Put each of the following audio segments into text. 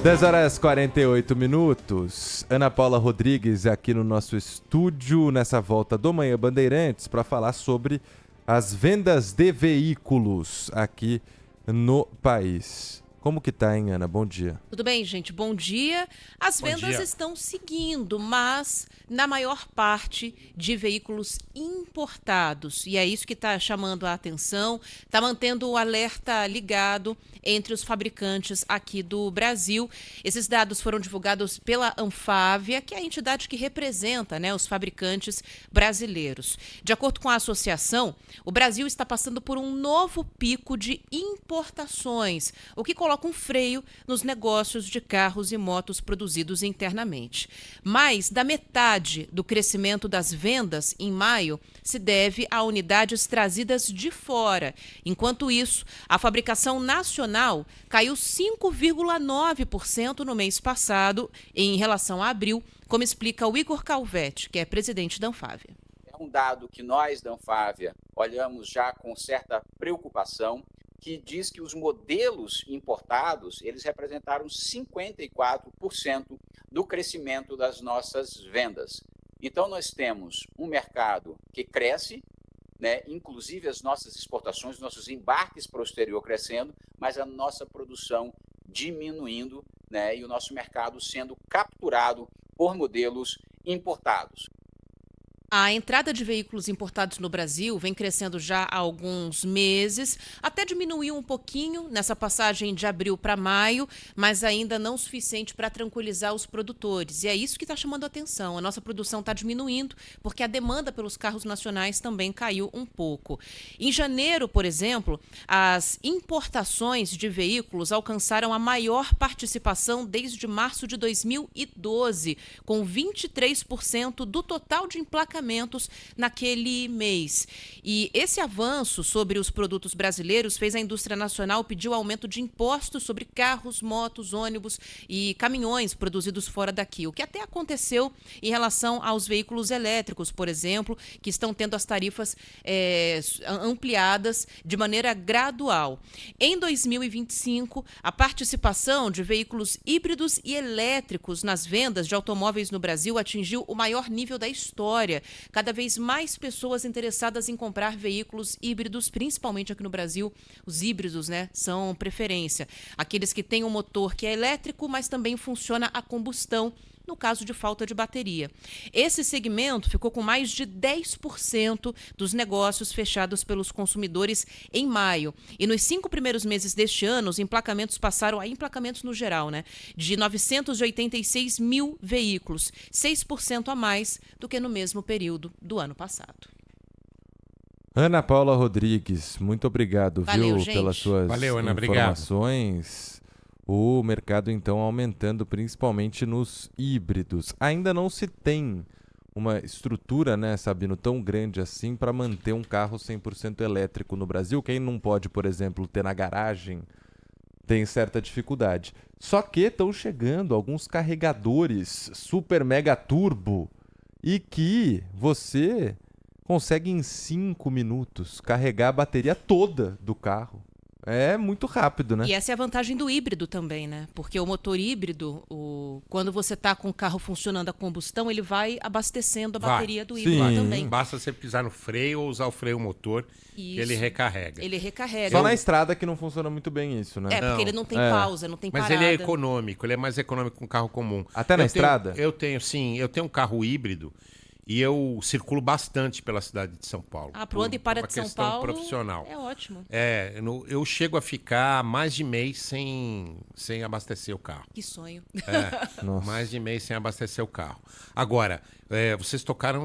10h48. Ana Paula Rodrigues aqui no nosso estúdio, nessa volta do Manhã Bandeirantes, para falar sobre as vendas de veículos aqui no país. Como que tá, hein, Ana? Bom dia. Tudo bem, gente? Bom dia. As vendas estão seguindo, mas na maior parte de veículos importados. E é isso que está chamando a atenção, está mantendo o alerta ligado entre os fabricantes aqui do Brasil. Esses dados foram divulgados pela Anfávia, que é a entidade que representa, os fabricantes brasileiros. De acordo com a associação, o Brasil está passando por um novo pico de importações, o que coloca um freio nos negócios de carros e motos produzidos internamente. Mais da metade do crescimento das vendas em maio se deve a unidades trazidas de fora. Enquanto isso, a fabricação nacional caiu 5,9% no mês passado em relação a abril, como explica o Igor Calvetti, que é presidente da Anfávia. É um dado que nós da Anfávia olhamos já com certa preocupação, que diz que os modelos importados, eles representaram 54% do crescimento das nossas vendas. Então, nós temos um mercado que cresce, inclusive as nossas exportações, nossos embarques para o exterior crescendo, mas a nossa produção diminuindo, e o nosso mercado sendo capturado por modelos importados. A entrada de veículos importados no Brasil vem crescendo já há alguns meses, até diminuiu um pouquinho nessa passagem de abril para maio, mas ainda não o suficiente para tranquilizar os produtores. E é isso que está chamando a atenção. A nossa produção está diminuindo porque a demanda pelos carros nacionais também caiu um pouco. Em janeiro, por exemplo, as importações de veículos alcançaram a maior participação desde março de 2012, com 23% do total de emplacamentos naquele mês. E esse avanço sobre os produtos brasileiros fez a indústria nacional pedir o aumento de impostos sobre carros, motos, ônibus e caminhões produzidos fora daqui, o que até aconteceu em relação aos veículos elétricos, por exemplo, que estão tendo as tarifas ampliadas de maneira gradual. Em 2025, a participação de veículos híbridos e elétricos nas vendas de automóveis no Brasil atingiu o maior nível da história. Cada vez mais pessoas interessadas em comprar veículos híbridos, principalmente aqui no Brasil, os híbridos, são preferência. Aqueles que têm um motor que é elétrico, mas também funciona a combustão, no caso de falta de bateria. Esse segmento ficou com mais de 10% dos negócios fechados pelos consumidores em maio. E nos 5 primeiros meses deste ano, os emplacamentos passaram a emplacamentos no geral, de 986 mil veículos, 6% a mais do que no mesmo período do ano passado. Ana Paula Rodrigues, muito obrigado, Valeu, pelas suas Ana, informações. O mercado, então, aumentando principalmente nos híbridos. Ainda não se tem uma estrutura, Sabino, tão grande assim para manter um carro 100% elétrico no Brasil. Quem não pode, por exemplo, ter na garagem, tem certa dificuldade. Só que estão chegando alguns carregadores super mega turbo e que você consegue em 5 minutos carregar a bateria toda do carro. É muito rápido, E essa é a vantagem do híbrido também, Porque o motor híbrido, quando você está com o carro funcionando a combustão, ele vai abastecendo a bateria do híbrido também. Basta você pisar no freio ou usar o freio motor, que ele recarrega. Ele recarrega. Só na estrada que não funciona muito bem isso, porque ele não tem pausa, não tem parada. Mas ele é econômico, ele é mais econômico que um carro comum. Até na estrada? Eu tenho um carro híbrido. E eu circulo bastante pela cidade de São Paulo. Pro ano e para de São Paulo profissional. É ótimo. Eu chego a ficar mais de mês sem abastecer o carro. Que sonho. Mais de mês sem abastecer o carro. Agora, vocês tocaram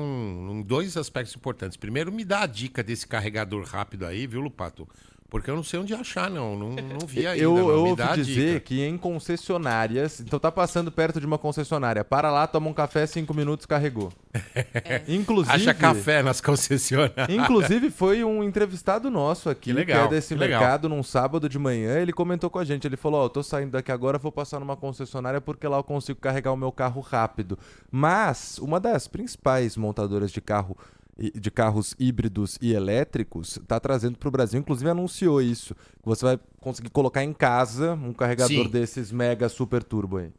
em 2 aspectos importantes. Primeiro, me dá a dica desse carregador rápido aí, viu, Lupato? Porque eu não sei onde achar, não vi ainda. Eu ouvi dizer que em concessionárias, então tá passando perto de uma concessionária, para lá, toma um café, 5 minutos, carregou. Inclusive, acha café nas concessionárias. Inclusive foi um entrevistado nosso aqui, que é desse mercado, num sábado de manhã, ele comentou com a gente, ele falou, eu tô saindo daqui agora, vou passar numa concessionária porque lá eu consigo carregar o meu carro rápido. Mas uma das principais montadoras de carro de carros híbridos e elétricos, está trazendo para o Brasil, inclusive anunciou isso, que você vai conseguir colocar em casa um carregador desses mega super turbo aí.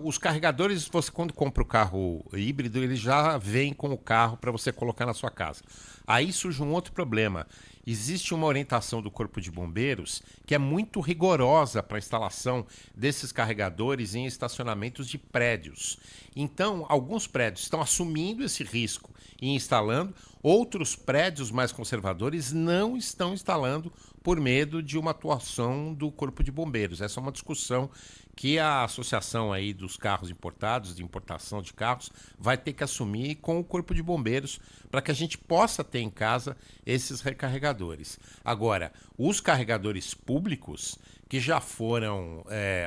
Os carregadores, você quando compra o carro híbrido, ele já vem com o carro para você colocar na sua casa. Aí surge um outro problema. Existe uma orientação do Corpo de Bombeiros que é muito rigorosa para a instalação desses carregadores em estacionamentos de prédios. Então, alguns prédios estão assumindo esse risco e instalando, outros prédios mais conservadores não estão instalando por medo de uma atuação do Corpo de Bombeiros. Essa é uma discussão que a associação aí dos carros importados, de importação de carros, vai ter que assumir com o Corpo de Bombeiros para que a gente possa ter em casa esses recarregadores. Agora, os carregadores públicos, que já foram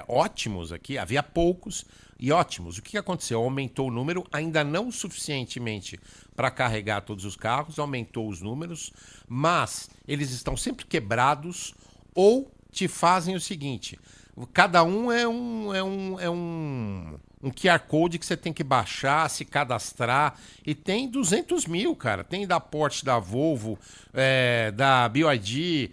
ótimos aqui, havia poucos e ótimos. O que aconteceu? Aumentou o número, ainda não suficientemente para carregar todos os carros, aumentou os números, mas eles estão sempre quebrados ou te fazem o seguinte: cada um é um QR Code que você tem que baixar, se cadastrar, e tem 200 mil, cara. Tem da Porsche, da Volvo, da BYD,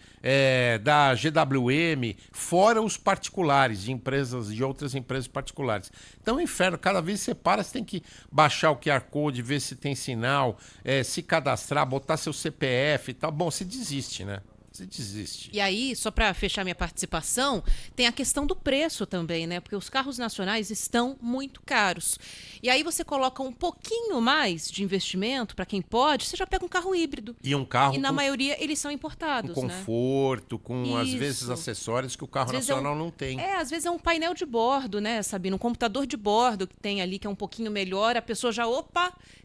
da GWM, fora os particulares, de outras empresas particulares. Então é um inferno, cada vez que você para, você tem que baixar o QR Code, ver se tem sinal, se cadastrar, botar seu CPF e tal. Bom, você desiste, né? Você desiste. E aí, só para fechar minha participação, tem a questão do preço também, né? Porque os carros nacionais estão muito caros. E aí você coloca um pouquinho mais de investimento, para quem pode, você já pega um carro híbrido. E um carro E na maioria eles são importados, com conforto, com às vezes Isso. acessórios que o carro nacional não tem. Às vezes é um painel de bordo, né, Sabino? Um computador de bordo que tem ali, que é um pouquinho melhor. A pessoa já,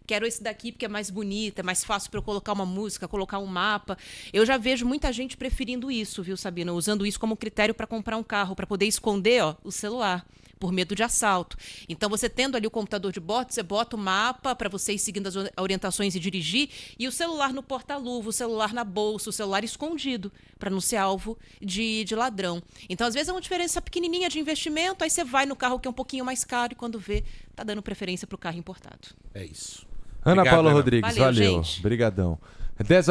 quero esse daqui porque é mais bonito, é mais fácil para eu colocar uma música, colocar um mapa. Eu já vejo muita gente preferindo isso, viu, Sabino? Usando isso como critério para comprar um carro, para poder esconder, o celular, por medo de assalto. Então, você tendo ali o computador de bordo, você bota o mapa para você ir seguindo as orientações e dirigir, e o celular no porta-luva, o celular na bolsa, o celular escondido, para não ser alvo de ladrão. Então, às vezes, é uma diferença pequenininha de investimento, aí você vai no carro que é um pouquinho mais caro, e quando vê, tá dando preferência para o carro importado. É isso. Ana Obrigado, Paula Ana. Rodrigues, Valeu, valeu. gente. Obrigadão. 10